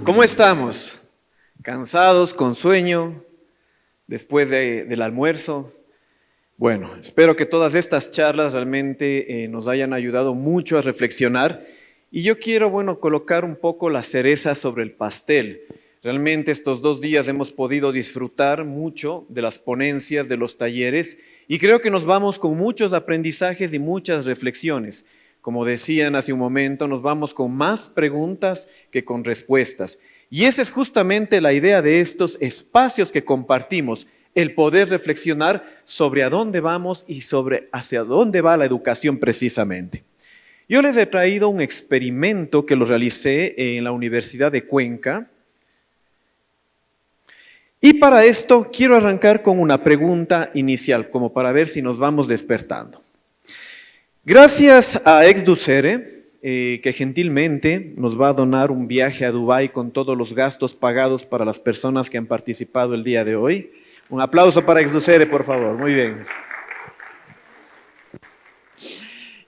¿Cómo estamos? ¿Cansados, con sueño, después del almuerzo? Bueno, espero que todas estas charlas realmente nos hayan ayudado mucho a reflexionar. Y yo quiero, colocar un poco la cereza sobre el pastel. Realmente estos 2 días hemos podido disfrutar mucho de las ponencias, de los talleres, y creo que nos vamos con muchos aprendizajes y muchas reflexiones. Como decían hace un momento, nos vamos con más preguntas que con respuestas. Y esa es justamente la idea de estos espacios que compartimos, el poder reflexionar sobre a dónde vamos y sobre hacia dónde va la educación precisamente. Yo les he traído un experimento que lo realicé en la Universidad de Cuenca. Y para esto quiero arrancar con una pregunta inicial, como para ver si nos vamos despertando. Gracias a Exducere, que gentilmente nos va a donar un viaje a Dubái con todos los gastos pagados para las personas que han participado el día de hoy. Un aplauso para Exducere, por favor. Muy bien.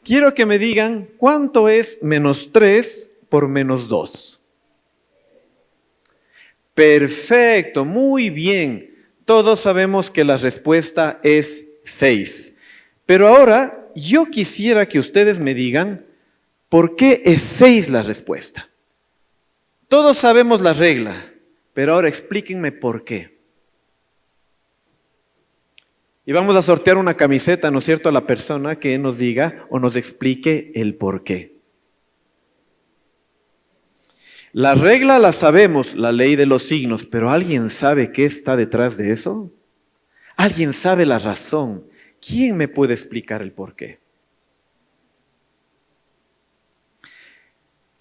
Quiero que me digan cuánto es -3 por -2. Perfecto, muy bien. Todos sabemos que la respuesta es 6. Pero ahora yo quisiera que ustedes me digan por qué es 6 la respuesta. Todos sabemos la regla, pero ahora explíquenme por qué. Y vamos a sortear una camiseta, ¿no es cierto?, a la persona que nos diga o nos explique el por qué. La regla la sabemos, la ley de los signos, pero ¿alguien sabe qué está detrás de eso? ¿Alguien sabe la razón? ¿Quién me puede explicar el por qué?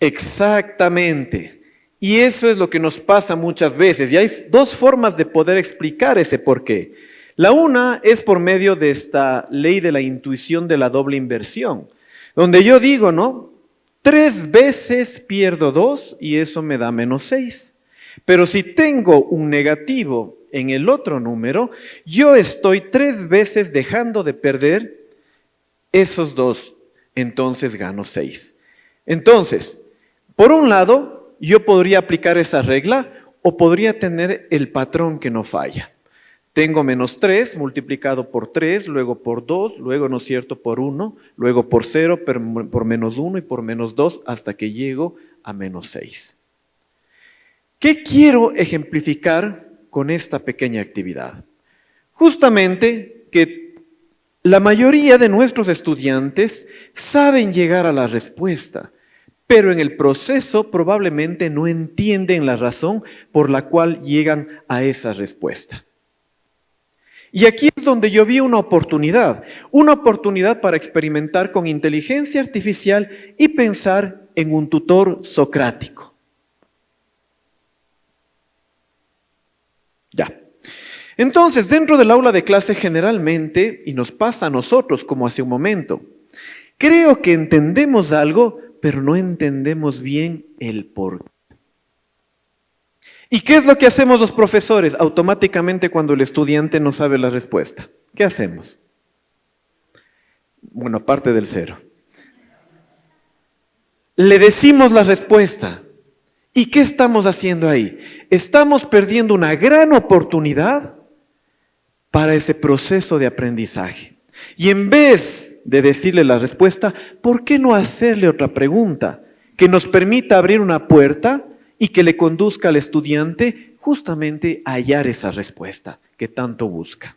Exactamente. Y eso es lo que nos pasa muchas veces. Y hay dos formas de poder explicar ese por qué. La una es por medio de esta ley de la intuición de la doble inversión, donde yo digo, ¿no? 3 veces pierdo 2 y eso me da -6. Pero si tengo un negativo en el otro número, yo estoy 3 veces dejando de perder esos 2, entonces gano 6. Entonces, por un lado, yo podría aplicar esa regla o podría tener el patrón que no falla. Tengo -3 multiplicado por 3, luego por 2, luego, ¿no es cierto?, por 1, luego por 0, por -1 y por -2, hasta que llego a -6. ¿Qué quiero ejemplificar con esta pequeña actividad? Justamente que la mayoría de nuestros estudiantes saben llegar a la respuesta, pero en el proceso probablemente no entienden la razón por la cual llegan a esa respuesta. Y aquí es donde yo vi una oportunidad para experimentar con inteligencia artificial y pensar en un tutor socrático. Ya. Entonces, dentro del aula de clase generalmente, y nos pasa a nosotros como hace un momento, creo que entendemos algo, pero no entendemos bien el por qué. ¿Y qué es lo que hacemos los profesores automáticamente cuando el estudiante no sabe la respuesta? ¿Qué hacemos? Bueno, aparte del 0. Le decimos la respuesta. ¿Y qué estamos haciendo ahí? Estamos perdiendo una gran oportunidad para ese proceso de aprendizaje. Y en vez de decirle la respuesta, ¿por qué no hacerle otra pregunta que nos permita abrir una puerta y que le conduzca al estudiante justamente a hallar esa respuesta que tanto busca?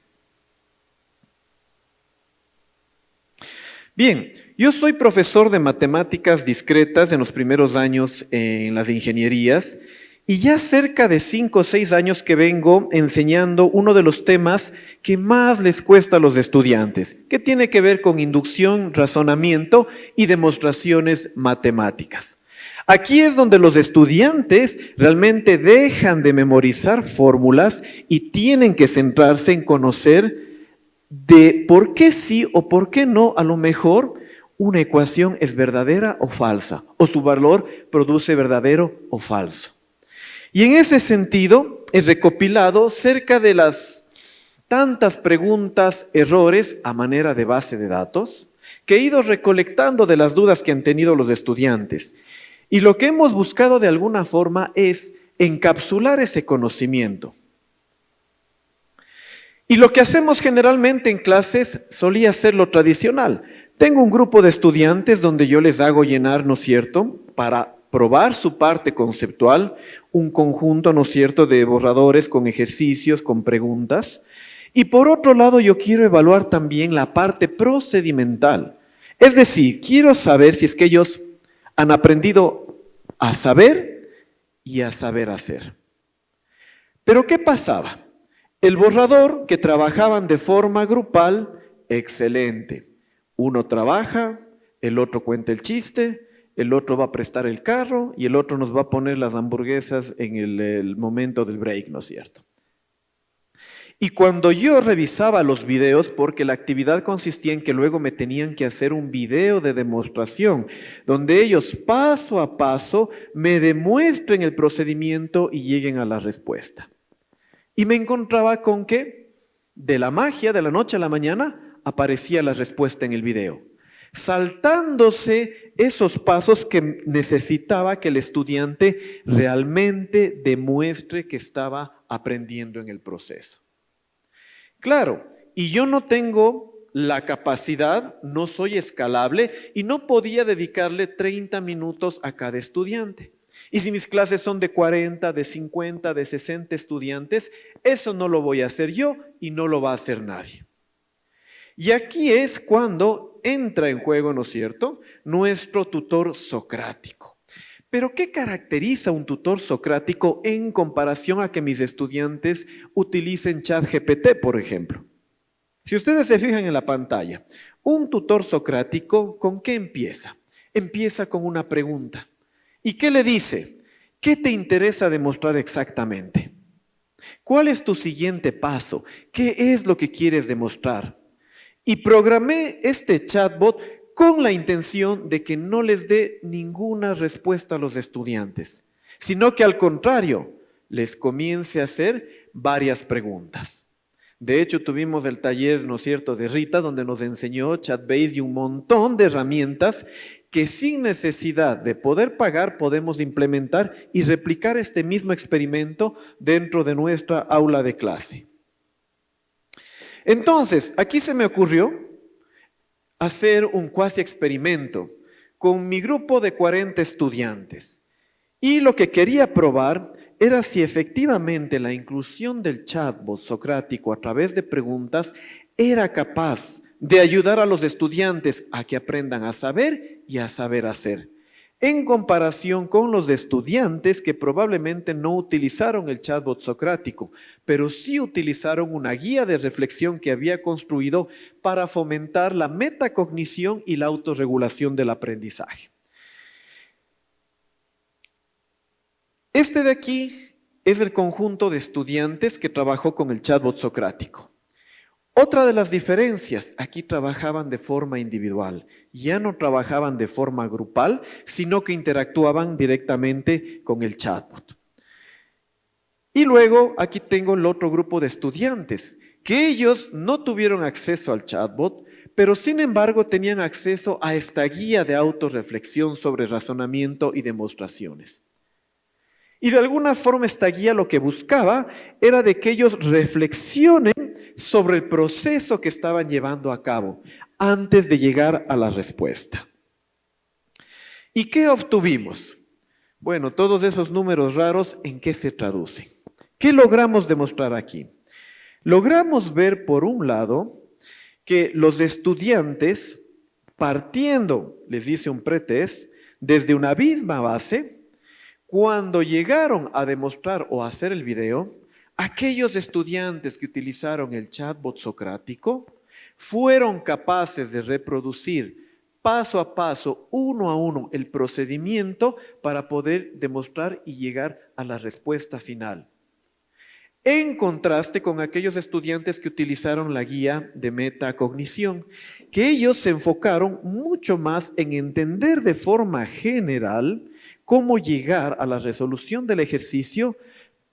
Bien, yo soy profesor de matemáticas discretas en los primeros años en las ingenierías y ya cerca de 5 o 6 años que vengo enseñando uno de los temas que más les cuesta a los estudiantes, que tiene que ver con inducción, razonamiento y demostraciones matemáticas. Aquí es donde los estudiantes realmente dejan de memorizar fórmulas y tienen que centrarse en conocer de por qué sí o por qué no, a lo mejor una ecuación es verdadera o falsa, o su valor produce verdadero o falso. Y en ese sentido he recopilado cerca de las tantas preguntas, errores a manera de base de datos que he ido recolectando de las dudas que han tenido los estudiantes. Y lo que hemos buscado de alguna forma es encapsular ese conocimiento. Y lo que hacemos generalmente en clases solía ser lo tradicional. Tengo un grupo de estudiantes donde yo les hago llenar, ¿no es cierto?, para probar su parte conceptual, un conjunto, ¿no es cierto?, de borradores con ejercicios, con preguntas. Y por otro lado, yo quiero evaluar también la parte procedimental. Es decir, quiero saber si es que ellos han aprendido a saber y a saber hacer. Pero ¿qué pasaba? El borrador que trabajaban de forma grupal, excelente. Uno trabaja, el otro cuenta el chiste, el otro va a prestar el carro y el otro nos va a poner las hamburguesas en el momento del break, ¿no es cierto? Y cuando yo revisaba los videos, porque la actividad consistía en que luego me tenían que hacer un video de demostración, donde ellos paso a paso me demuestren el procedimiento y lleguen a la respuesta. Y me encontraba con que de la magia, de la noche a la mañana, aparecía la respuesta en el video, saltándose esos pasos que necesitaba que el estudiante realmente demuestre que estaba aprendiendo en el proceso. Claro, y yo no tengo la capacidad, no soy escalable y no podía dedicarle 30 minutos a cada estudiante. Y si mis clases son de 40, de 50, de 60 estudiantes, eso no lo voy a hacer yo y no lo va a hacer nadie. Y aquí es cuando entra en juego, ¿no es cierto?, nuestro tutor socrático. Pero ¿qué caracteriza un tutor socrático en comparación a que mis estudiantes utilicen ChatGPT, por ejemplo? Si ustedes se fijan en la pantalla, un tutor socrático, ¿con qué empieza? Empieza con una pregunta. ¿Y qué le dice? ¿Qué te interesa demostrar exactamente? ¿Cuál es tu siguiente paso? ¿Qué es lo que quieres demostrar? Y programé este chatbot con la intención de que no les dé ninguna respuesta a los estudiantes, sino que al contrario, les comience a hacer varias preguntas. De hecho, tuvimos el taller, ¿no es cierto?, de Rita, donde nos enseñó Chatbase y un montón de herramientas que sin necesidad de poder pagar podemos implementar y replicar este mismo experimento dentro de nuestra aula de clase. Entonces, aquí se me ocurrió hacer un cuasi experimento con mi grupo de 40 estudiantes. Y lo que quería probar era si efectivamente la inclusión del chatbot socrático a través de preguntas era capaz de ayudar a los estudiantes a que aprendan a saber y a saber hacer, en comparación con los estudiantes que probablemente no utilizaron el chatbot socrático, pero sí utilizaron una guía de reflexión que había construido para fomentar la metacognición y la autorregulación del aprendizaje. Este de aquí es el conjunto de estudiantes que trabajó con el chatbot socrático. Otra de las diferencias, aquí trabajaban de forma individual, ya no trabajaban de forma grupal, sino que interactuaban directamente con el chatbot. Y luego aquí tengo el otro grupo de estudiantes, que ellos no tuvieron acceso al chatbot, pero sin embargo tenían acceso a esta guía de autorreflexión sobre razonamiento y demostraciones. Y de alguna forma esta guía lo que buscaba era de que ellos reflexionen sobre el proceso que estaban llevando a cabo antes de llegar a la respuesta. ¿Y qué obtuvimos? Bueno, todos esos números raros, ¿en qué se traducen? ¿Qué logramos demostrar aquí? Logramos ver, por un lado, que los estudiantes, partiendo, les hice un pretest, desde una misma base, cuando llegaron a demostrar o a hacer el video, aquellos estudiantes que utilizaron el chatbot socrático fueron capaces de reproducir paso a paso, uno a uno, el procedimiento para poder demostrar y llegar a la respuesta final. En contraste con aquellos estudiantes que utilizaron la guía de metacognición, que ellos se enfocaron mucho más en entender de forma general cómo llegar a la resolución del ejercicio,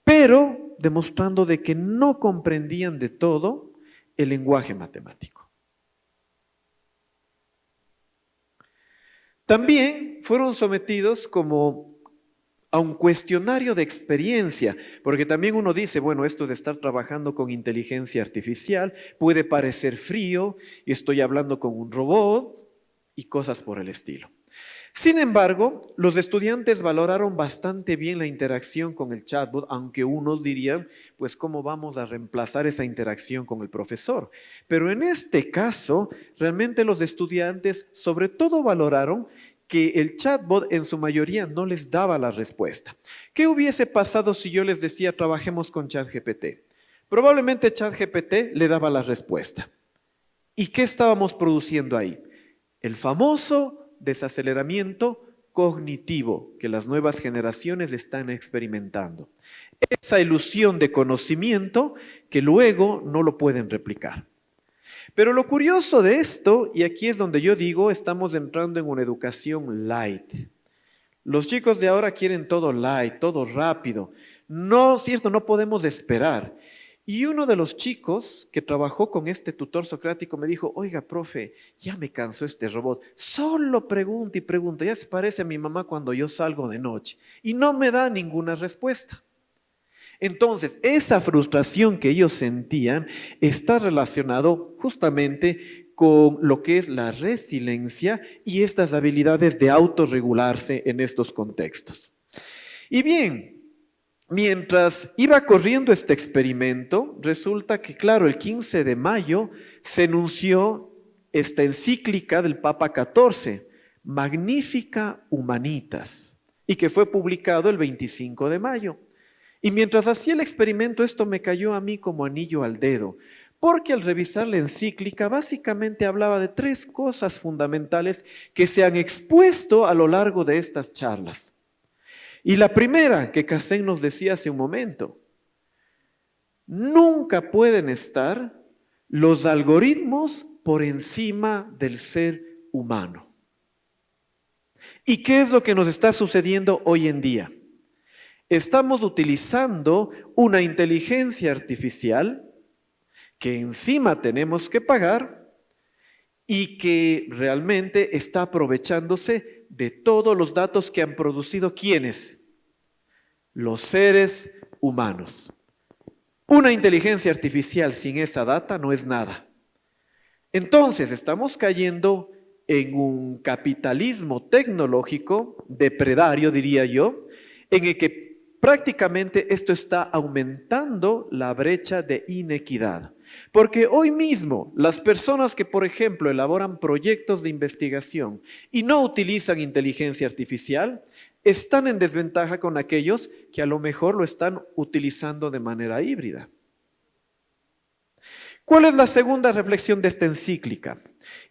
pero demostrando de que no comprendían de todo el lenguaje matemático. También fueron sometidos como a un cuestionario de experiencia, porque también uno dice, bueno, esto de estar trabajando con inteligencia artificial puede parecer frío y estoy hablando con un robot y cosas por el estilo. Sin embargo, los estudiantes valoraron bastante bien la interacción con el chatbot, aunque unos dirían, pues, ¿cómo vamos a reemplazar esa interacción con el profesor? Pero en este caso, realmente los estudiantes sobre todo valoraron que el chatbot en su mayoría no les daba la respuesta. ¿Qué hubiese pasado si yo les decía, trabajemos con ChatGPT? Probablemente ChatGPT le daba la respuesta. ¿Y qué estábamos produciendo ahí? El famoso desaceleramiento cognitivo que las nuevas generaciones están experimentando. Esa ilusión de conocimiento que luego no lo pueden replicar. Pero lo curioso de esto, y aquí es donde yo digo, estamos entrando en una educación light. Los chicos de ahora quieren todo light, todo rápido. No, cierto, no podemos esperar. Y uno de los chicos que trabajó con este tutor socrático me dijo, oiga, profe, ya me cansó este robot. Solo pregunta y pregunta. Ya se parece a mi mamá cuando yo salgo de noche. Y no me da ninguna respuesta. Entonces, esa frustración que ellos sentían está relacionado justamente con lo que es la resiliencia y estas habilidades de autorregularse en estos contextos. Y bien, mientras iba corriendo este experimento, resulta que, claro, el 15 de mayo se anunció esta encíclica del Papa XIV, Magnificat Humanitas, y que fue publicado el 25 de mayo. Y mientras hacía el experimento, esto me cayó a mí como anillo al dedo, porque al revisar la encíclica básicamente hablaba de 3 cosas fundamentales que se han expuesto a lo largo de estas charlas. Y la primera que Casén nos decía hace un momento, nunca pueden estar los algoritmos por encima del ser humano. ¿Y qué es lo que nos está sucediendo hoy en día? Estamos utilizando una inteligencia artificial que encima tenemos que pagar y que realmente está aprovechándose de todos los datos que han producido ¿quiénes? Los seres humanos. Una inteligencia artificial sin esa data no es nada. Entonces estamos cayendo en un capitalismo tecnológico depredario, diría yo, en el que prácticamente esto está aumentando la brecha de inequidad. Porque hoy mismo las personas que, por ejemplo, elaboran proyectos de investigación y no utilizan inteligencia artificial, están en desventaja con aquellos que a lo mejor lo están utilizando de manera híbrida. ¿Cuál es la segunda reflexión de esta encíclica?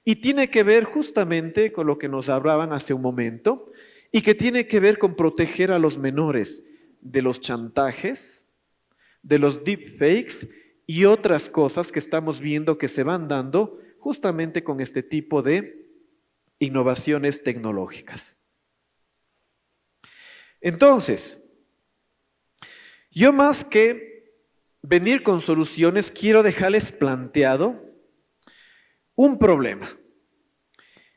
Y tiene que ver justamente con lo que nos hablaban hace un momento y que tiene que ver con proteger a los menores de los chantajes, de los deepfakes y otras cosas que estamos viendo que se van dando justamente con este tipo de innovaciones tecnológicas. Entonces, yo más que venir con soluciones, quiero dejarles planteado un problema.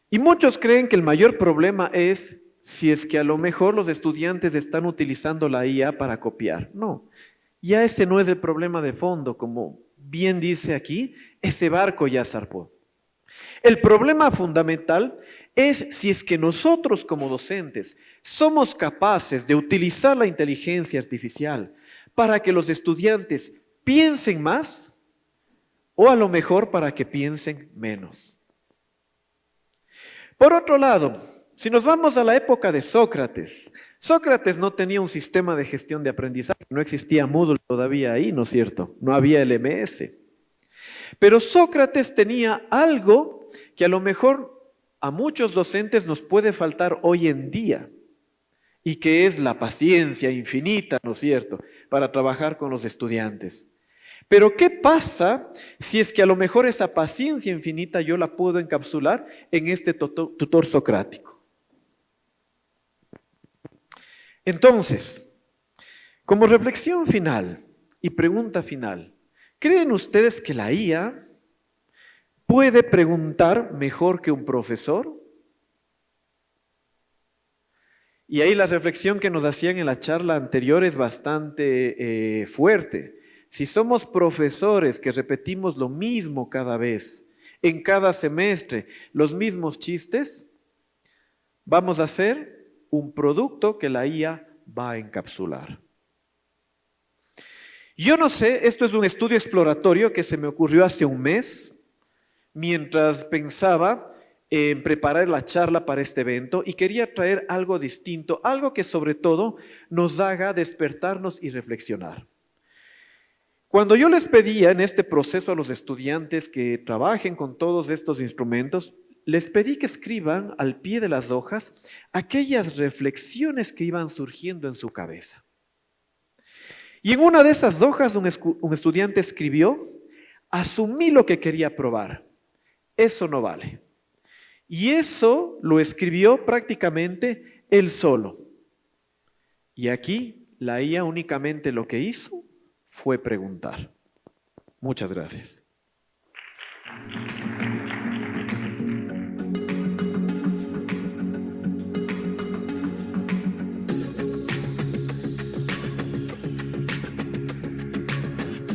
Y muchos creen que el mayor problema es si es que a lo mejor los estudiantes están utilizando la IA para copiar. No, ya ese no es el problema de fondo, como bien dice aquí, ese barco ya zarpó. El problema fundamental es si es que nosotros como docentes somos capaces de utilizar la inteligencia artificial para que los estudiantes piensen más o a lo mejor para que piensen menos. Por otro lado, si nos vamos a la época de Sócrates, Sócrates no tenía un sistema de gestión de aprendizaje, no existía Moodle todavía ahí, ¿no es cierto? No había LMS. Pero Sócrates tenía algo que a lo mejor a muchos docentes nos puede faltar hoy en día, y que es la paciencia infinita, ¿no es cierto?, para trabajar con los estudiantes. Pero ¿qué pasa si es que a lo mejor esa paciencia infinita yo la puedo encapsular en este tutor socrático? Entonces, como reflexión final y pregunta final, ¿creen ustedes que la IA puede preguntar mejor que un profesor? Y ahí la reflexión que nos hacían en la charla anterior es bastante fuerte. Si somos profesores que repetimos lo mismo cada vez, en cada semestre, los mismos chistes, vamos a hacer un producto que la IA va a encapsular. Yo no sé, esto es un estudio exploratorio que se me ocurrió hace un mes, mientras pensaba en preparar la charla para este evento y quería traer algo distinto, algo que sobre todo nos haga despertarnos y reflexionar. Cuando yo les pedía en este proceso a los estudiantes que trabajen con todos estos instrumentos, les pedí que escriban al pie de las hojas aquellas reflexiones que iban surgiendo en su cabeza. Y en una de esas hojas un estudiante escribió: asumí lo que quería probar, eso no vale. Y eso lo escribió prácticamente él solo. Y aquí la IA únicamente lo que hizo fue preguntar. Muchas gracias.